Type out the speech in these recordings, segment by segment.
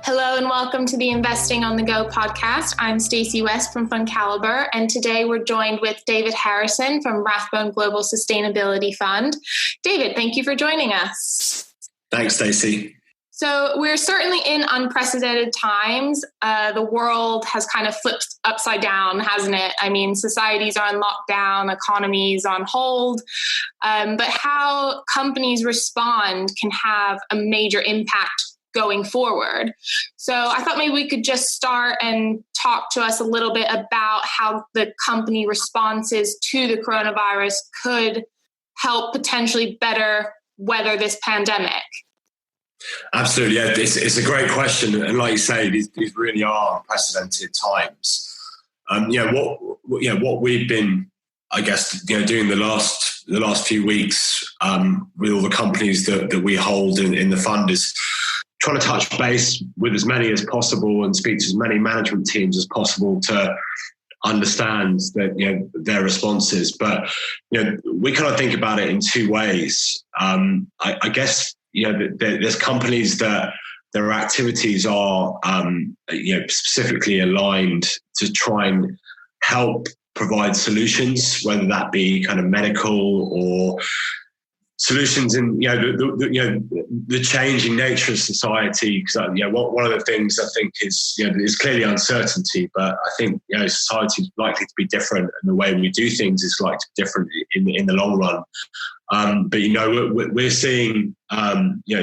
Hello and welcome to the Investing on the Go podcast. I'm Stacey West from FundCalibre, and today we're joined with David Harrison from Rathbone Global Sustainability Fund. David, thank you for joining us. Thanks, Stacey. So we're certainly in unprecedented times. The world has kind of flipped upside down, hasn't it? I mean, societies are on lockdown, economies on hold, but how companies respond can have a major impact going forward. So I thought maybe we could just start and talk to us a little bit about how the company responses to the coronavirus could help potentially better weather this pandemic. Absolutely. Yeah, it's a great question. And like you say, these really are unprecedented times. What we've been, I guess, doing the last few weeks with all the companies that we hold in the fund is trying to touch base with as many as possible and speak to as many management teams as possible to understand that their responses. But we kind of think about it in two ways. I guess there's companies that their activities are specifically aligned to try and help provide solutions, whether that be kind of medical or solutions in the changing nature of society. Because one of the things I think is clearly uncertainty, but I think society is likely to be different, and the way we do things is likely to be different in the long run. But we're seeing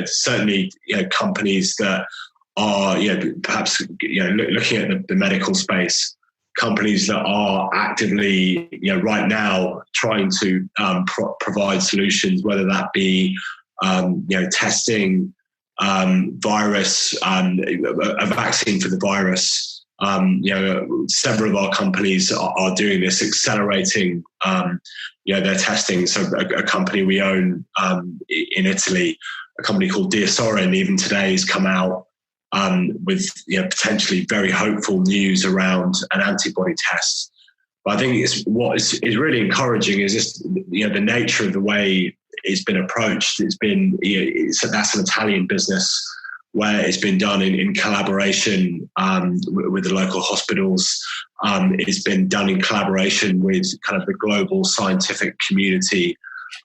certainly companies that are perhaps looking at the medical space. Companies that are actively, right now, trying to provide solutions, whether that be, testing virus, a vaccine for the virus. Several of our companies are doing this, accelerating, their testing. So a company we own in Italy, a company called Diasorin, even today has come out with potentially very hopeful news around an antibody test. But I think what is really encouraging is just the nature of the way it's been approached. It's been that's an Italian business where it's been done in collaboration with the local hospitals. It's been done in collaboration with kind of the global scientific community.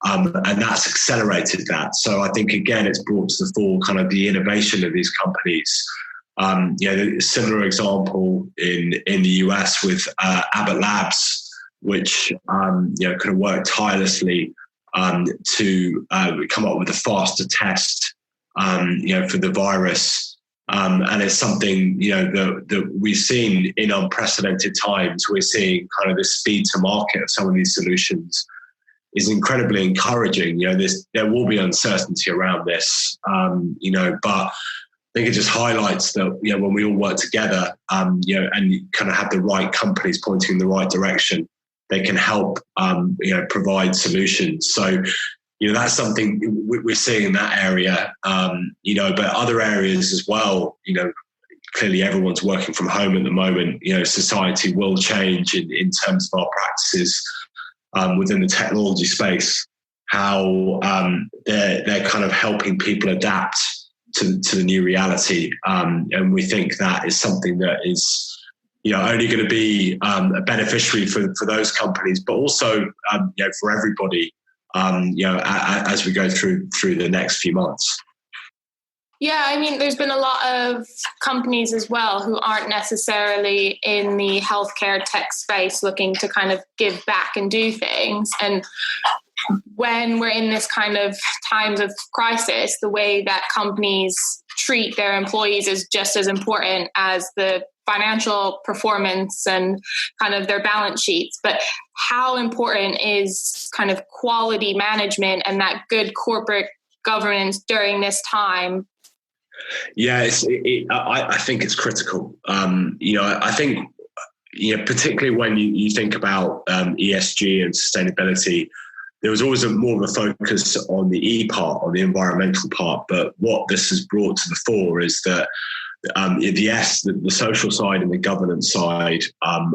And that's accelerated that. So I think, again, it's brought to the fore kind of the innovation of these companies. A similar example in the US with Abbott Labs, which kind of worked tirelessly to come up with a faster test for the virus. And it's something that we've seen in unprecedented times. We're seeing kind of the speed to market of some of these solutions is incredibly encouraging. There will be uncertainty around this, but I think it just highlights that, when we all work together, and you kind of have the right companies pointing in the right direction, they can help, provide solutions. So, that's something we're seeing in that area, but other areas as well, clearly everyone's working from home at the moment. Society will change in terms of our practices. Within the technology space, how they're kind of helping people adapt to the new reality, and we think that is something that is only going to be a beneficiary for those companies, but also for everybody as we go through the next few months. Yeah, I mean, there's been a lot of companies as well who aren't necessarily in the healthcare tech space looking to kind of give back and do things. And when we're in this kind of times of crisis, the way that companies treat their employees is just as important as the financial performance and kind of their balance sheets. But how important is kind of quality management and that good corporate governance during this time? Yeah, I think it's critical. I think, particularly when you think about ESG and sustainability, there was always more of a focus on the E part, on the environmental part. But what this has brought to the fore is that the social side and the governance side, are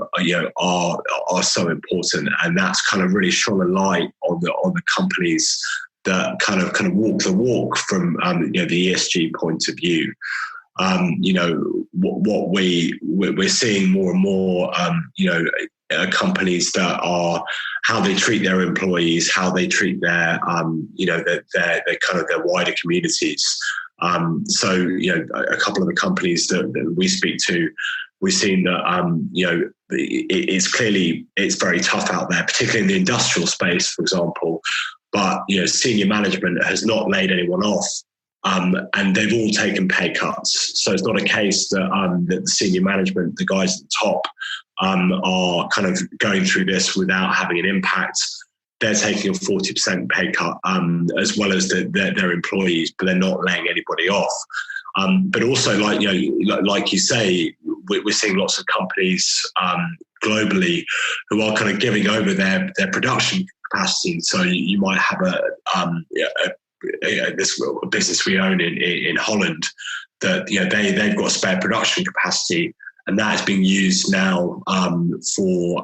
so important, and that's kind of really shone a light on the companies that kind of walk the walk from the ESG point of view. What we're seeing more and more, companies that are how they treat their employees, how they treat their kind of their wider communities. A couple of the companies that we speak to, we've seen that it's very tough out there, particularly in the industrial space, for example. But senior management has not laid anyone off. And they've all taken pay cuts. So it's not a case that the senior management, the guys at the top, are kind of going through this without having an impact. They're taking a 40% pay cut, as well as their employees, but they're not laying anybody off. But also, like you say, we're seeing lots of companies globally who are kind of giving over their production capacity. So you might have this business we own in Holland that they've got spare production capacity, and that is being used now for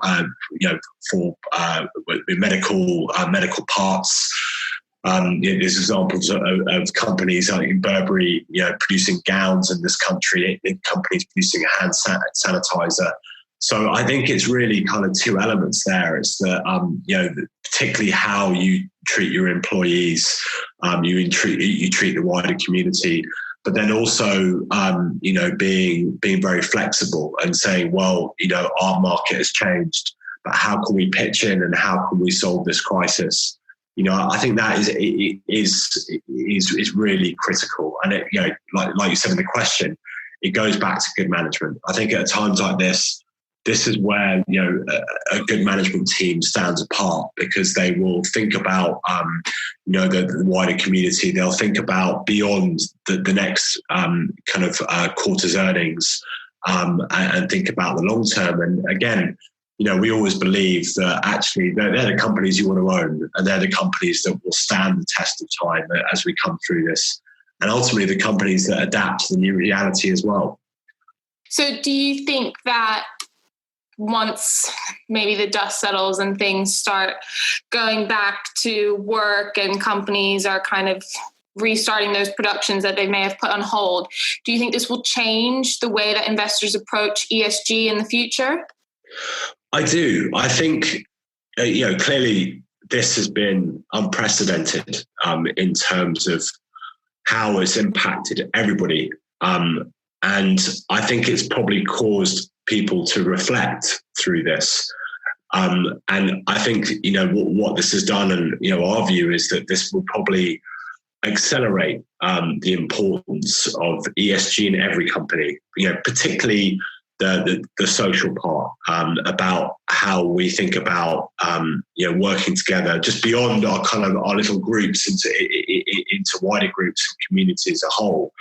medical parts. There's examples of companies like in Burberry, producing gowns in this country, companies producing hand sanitizer. So I think it's really kind of two elements there. It's that particularly how you treat your employees, you treat the wider community, but then also being very flexible and saying, well, our market has changed, but how can we pitch in and how can we solve this crisis? I think that is really critical. And it, like you said in the question, it goes back to good management. I think at times like this is where a good management team stands apart, because they will think about the wider community. They'll think about beyond the next quarter's earnings, and think about the long term. And again, we always believe that actually they're the companies you want to own, and they're the companies that will stand the test of time as we come through this, and ultimately the companies that adapt to the new reality as well. So do you think that once maybe the dust settles and things start going back to work and companies are kind of restarting those productions that they may have put on hold, do you think this will change the way that investors approach ESG in the future? I do. I think, clearly this has been unprecedented in terms of how it's impacted everybody. And I think it's probably caused people to reflect through this. And I think, what this has done, and, our view is that this will probably accelerate the importance of ESG in every company, particularly the social part, about how we think about, working together just beyond our little groups into wider groups and communities as a whole.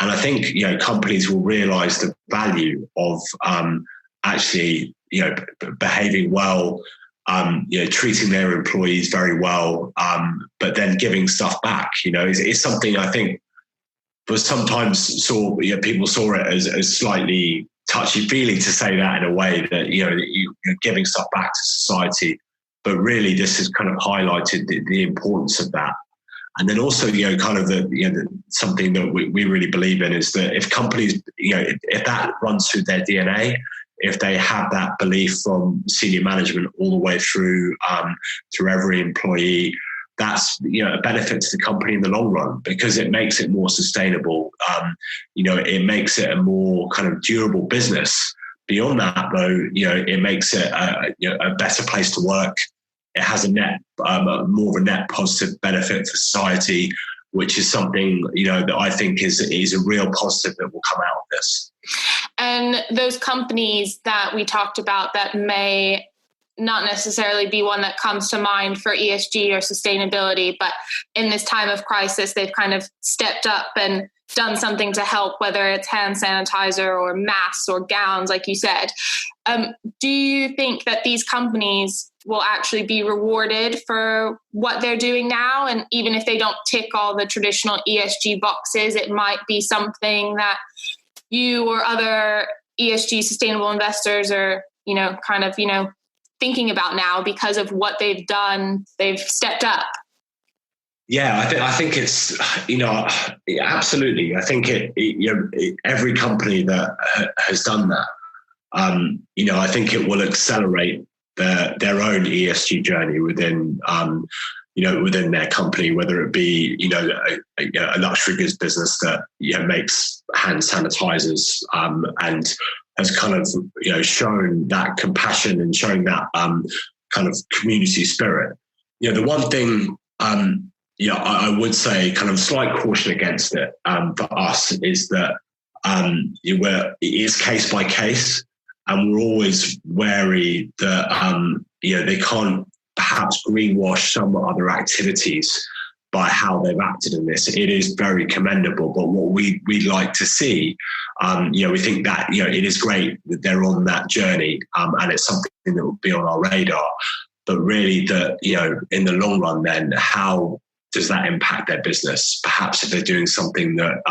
And I think, companies will realize the value of actually, behaving well, treating their employees very well, but then giving stuff back, is something I think was sometimes people saw it as slightly touchy-feely to say that, in a way that, you're giving stuff back to society. But really, this has kind of highlighted the importance of that. And then also, something that we really believe in is that if companies, if that runs through their DNA, if they have that belief from senior management all the way through every employee, that's a benefit to the company in the long run, because it makes it more sustainable. It makes it a more kind of durable business. Beyond that, though, it makes it a better place to work. It has more of a net positive benefit for society, which is something that I think is a real positive that will come out of this. And those companies that we talked about that may not necessarily be one that comes to mind for ESG or sustainability, but in this time of crisis, they've kind of stepped up and done something to help, whether it's hand sanitizer or masks or gowns, like you said. Do you think that these companies will actually be rewarded for what they're doing now? And even if they don't tick all the traditional ESG boxes, it might be something that you or other ESG sustainable investors are, thinking about now because of what they've done. They've stepped up. Yeah, I think it's, absolutely. I think every company that has done that, I think it will accelerate their own ESG journey within, within their company, whether it be, a luxury goods business that makes hand sanitizers and has kind of, shown that compassion and showing that kind of community spirit. The one thing, I would say kind of slight caution against it for us is that it is case by case, and we're always wary that they can't perhaps greenwash some other activities by how they've acted in this. It is very commendable, but what we'd like to see, we think that it is great that they're on that journey, and it's something that will be on our radar. But really, in the long run, then how does that impact their business? Perhaps if they're doing something that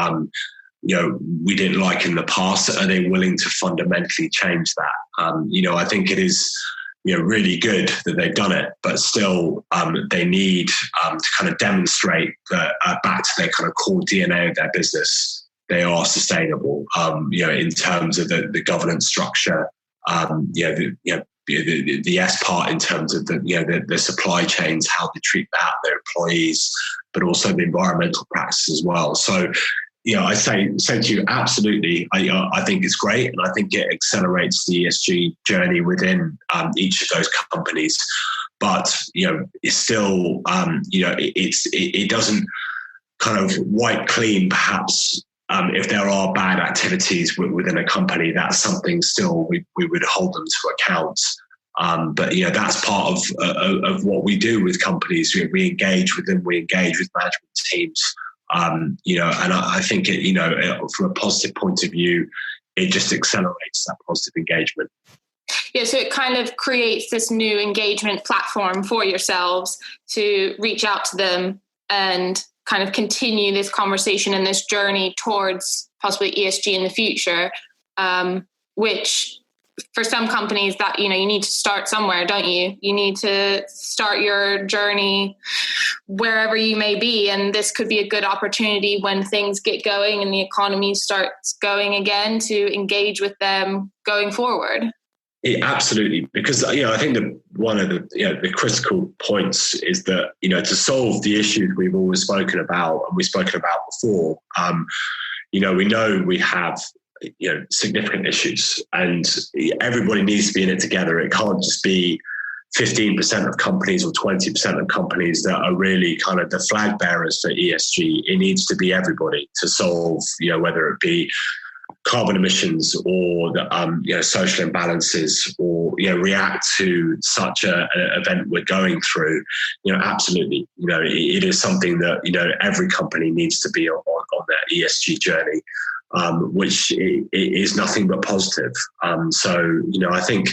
we didn't like in the past, are they willing to fundamentally change that? I think it is really good that they've done it, but still they need to kind of demonstrate that back to their kind of core DNA of their business, they are sustainable. In terms of the governance structure, the S part in terms of the supply chains, how they treat their employees, but also the environmental practices as well. So, I say to you, absolutely. I think it's great, and I think it accelerates the ESG journey within each of those companies. But it's still it doesn't kind of wipe clean, perhaps. If there are bad activities within a company, that's something still we would hold them to account. But that's part of what we do with companies. We engage with them. We engage with management teams. And I think from a positive point of view, it just accelerates that positive engagement. Yeah, so it kind of creates this new engagement platform for yourselves to reach out to them and kind of continue this conversation and this journey towards possibly ESG in the future, which for some companies that, you need to start somewhere, don't you? You need to start your journey wherever you may be. And this could be a good opportunity when things get going and the economy starts going again to engage with them going forward. Yeah, absolutely. Because, I think that one of the critical points is that, to solve the issues we've always spoken about and we've spoken about before, we know we have significant issues, and everybody needs to be in it together. It can't just be 15% of companies or 20% of companies that are really kind of the flag bearers for ESG. It needs to be everybody to solve, whether it be carbon emissions or the social imbalances, or react to such an event we're going through. Absolutely, it is something that every company needs to be on their ESG journey. Which is nothing but positive. So, I think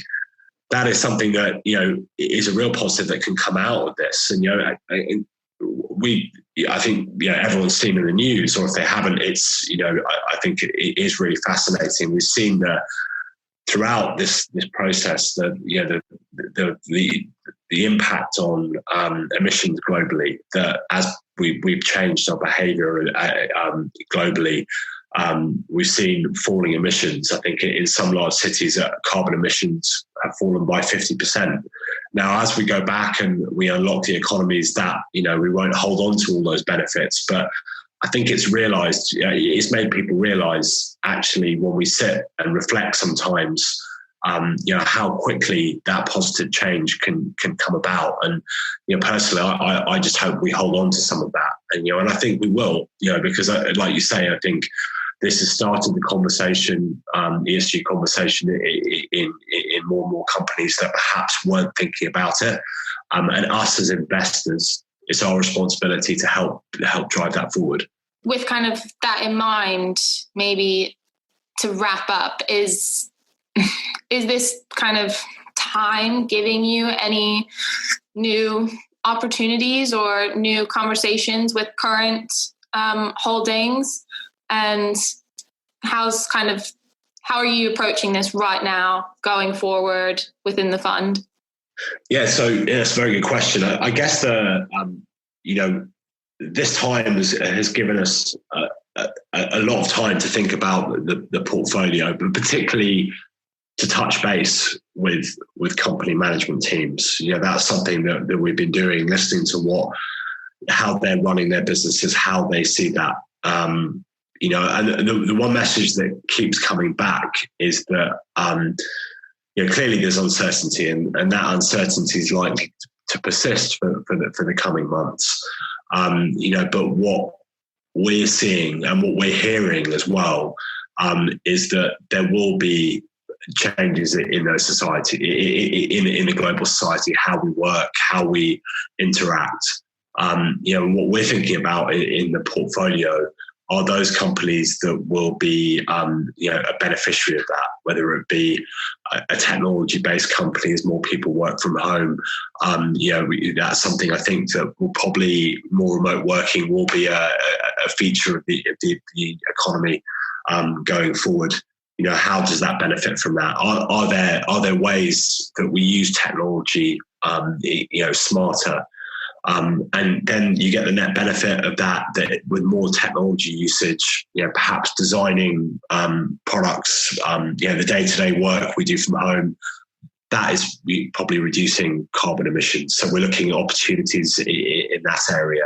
that is something that, is a real positive that can come out of this. And, I think everyone's seen in the news, or if they haven't, it's, I think it is really fascinating. We've seen that throughout this process, that, the impact on emissions globally, that as we've changed our behavior globally, we've seen falling emissions. I think in some large cities, carbon emissions have fallen by 50%. Now, as we go back and we unlock the economies, that we won't hold on to all those benefits. But I think it's made people realise, actually, when we sit and reflect sometimes, how quickly that positive change can come about. And personally, I just hope we hold on to some of that. And and I think we will, because like you say, I think this has started the conversation, ESG conversation, in more and more companies that perhaps weren't thinking about it. And us as investors, it's our responsibility to help drive that forward. With kind of that in mind, maybe to wrap up, is this kind of time giving you any new opportunities or new conversations with current holdings? And how are you approaching this right now, going forward within the fund? Yeah, so it's a very good question. I guess this time has given us a lot of time to think about the portfolio, but particularly to touch base with company management teams. That's something that we've been doing, listening to how they're running their businesses, how they see that. And the one message that keeps coming back is that clearly there's uncertainty, and that uncertainty is likely to persist for the coming months. But what we're seeing and what we're hearing as well is that there will be changes in those society, in the global society, how we work, how we interact. What we're thinking about in the portfolio are those companies that will be, a beneficiary of that, whether it be a technology-based company as more people work from home. That's something I think that will probably, more remote working will be a feature of the economy going forward. How does that benefit from that? Are there ways that we use technology, smarter? And then you get the net benefit of that with more technology usage, perhaps designing products, the day-to-day work we do from home, that is probably reducing carbon emissions. So we're looking at opportunities in that area.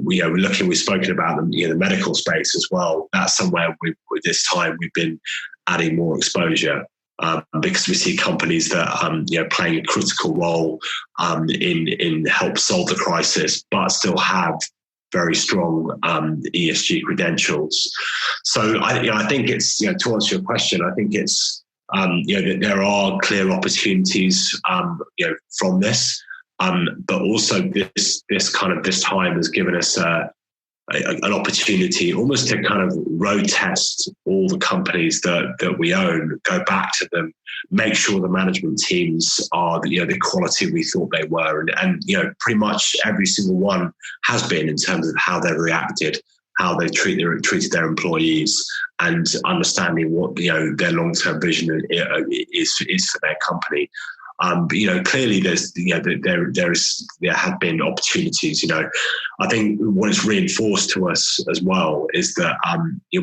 We've spoken about the medical space as well. That's somewhere with this time we've been adding more exposure. Because we see companies that playing a critical role in help solve the crisis, but still have very strong ESG credentials. So I think it's to answer your question, I think it's that there are clear opportunities from this, but also this time has given us an opportunity almost to kind of road test all the companies that we own, go back to them, make sure the management teams are the quality we thought they were. And pretty much every single one has been, in terms of how they've reacted, how they treated their employees, and understanding what their long-term vision is for their company. Clearly there have been opportunities. I think what is reinforced to us as well is that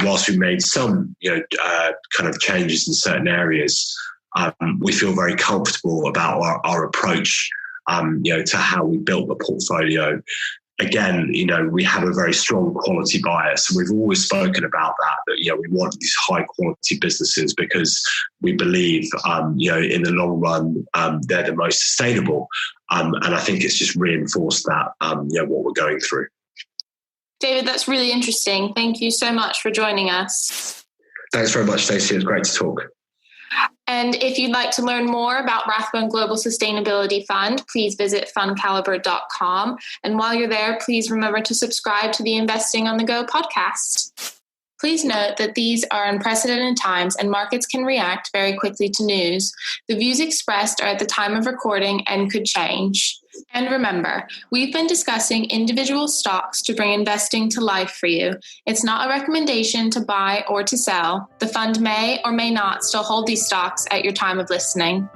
whilst we made some kind of changes in certain areas, we feel very comfortable about our approach to how we built the portfolio. Again, we have a very strong quality bias. We've always spoken about that we want these high quality businesses because we believe, in the long run, they're the most sustainable. And I think it's just reinforced that, what we're going through. David, that's really interesting. Thank you so much for joining us. Thanks very much, Stacey. It was great to talk. And if you'd like to learn more about Rathbone Global Sustainability Fund, please visit FundCalibre.com. And while you're there, please remember to subscribe to the Investing on the Go podcast. Please note that these are unprecedented times and markets can react very quickly to news. The views expressed are at the time of recording and could change. And remember, we've been discussing individual stocks to bring investing to life for you. It's not a recommendation to buy or to sell. The fund may or may not still hold these stocks at your time of listening.